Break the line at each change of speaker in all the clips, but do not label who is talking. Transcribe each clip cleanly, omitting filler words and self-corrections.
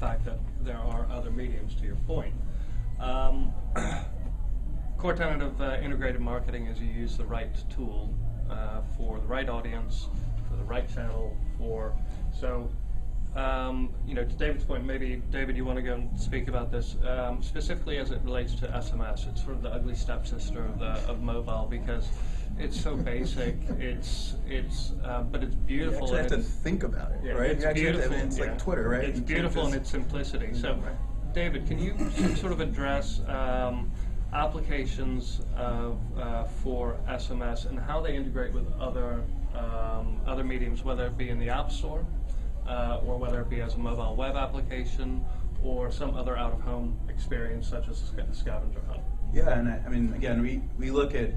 fact that there are other mediums, to your point. Core tenet of integrated marketing is you use the right tool for the right audience, for the right channel, to David's point, maybe, David, you want to go and speak about this, specifically as it relates to SMS. It's sort of the ugly stepsister of mobile because it's so basic, but it's beautiful.
You actually have to think about it, right?
It's beautiful.
It's like Twitter, right?
It's beautiful in its simplicity. So, David, can you sort of address applications for SMS and how they integrate with other mediums, whether it be in the App Store or whether it be as a mobile web application or some other out-of-home experience such as a scavenger hunt?
Yeah, and I mean, again, we look at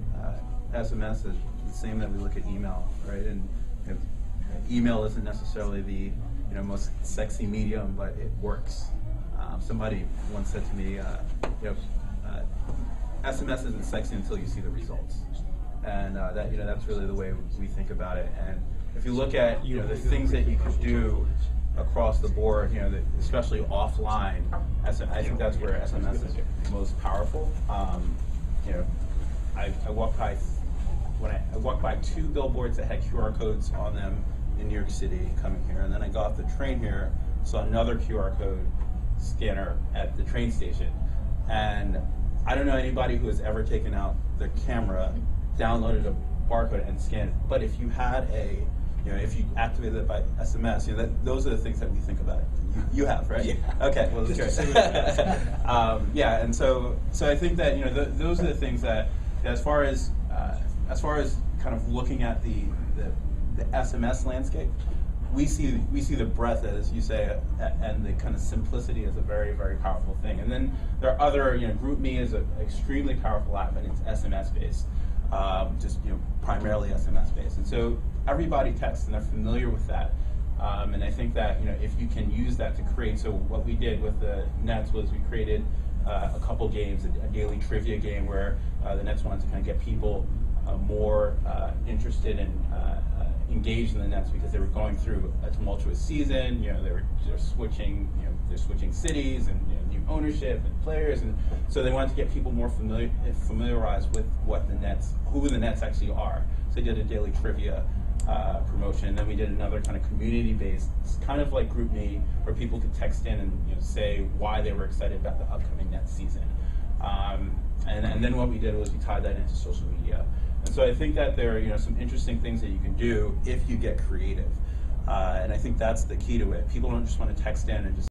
SMS as the same that we look at email, right? And email isn't necessarily the most sexy medium, but it works. Somebody once said to me, SMS isn't sexy until you see the results, and that's really the way we think about it. And if you look at the things that you could do across the board, especially offline, I think that's where SMS is most powerful. I walked by 2 billboards that had QR codes on them in New York City coming here, and then I got off the train here, saw another QR code scanner at the train station, and I don't know anybody who has ever taken out their camera, downloaded a barcode and scanned it. But if you had if you activated it by SMS, those are the things that we think about. You have, right?
Yeah.
Okay. Well, that's great. Yeah, and so I think that those are the things that, as far as kind of looking at the SMS landscape, we see the breadth, as you say, and the kind of simplicity as a very, very powerful thing. And then there are other, GroupMe is an extremely powerful app, and it's SMS based, primarily SMS based. And so everybody texts, and they're familiar with that. And I think that if you can use that to create, so what we did with the Nets was we created a couple games, a daily trivia game where the Nets wanted to kind of get people more interested and engaged in the Nets because they were going through a tumultuous season. They're switching cities and new ownership and players, and so they wanted to get people more familiarized with who the Nets actually are. So they did a daily trivia promotion. Then we did another kind of community-based, kind of like GroupMe, where people could text in and say why they were excited about the upcoming Nets season. And then what we did was we tied that into social media. And so I think that there are some interesting things that you can do if you get creative. And I think that's the key to it. People don't just want to text in and just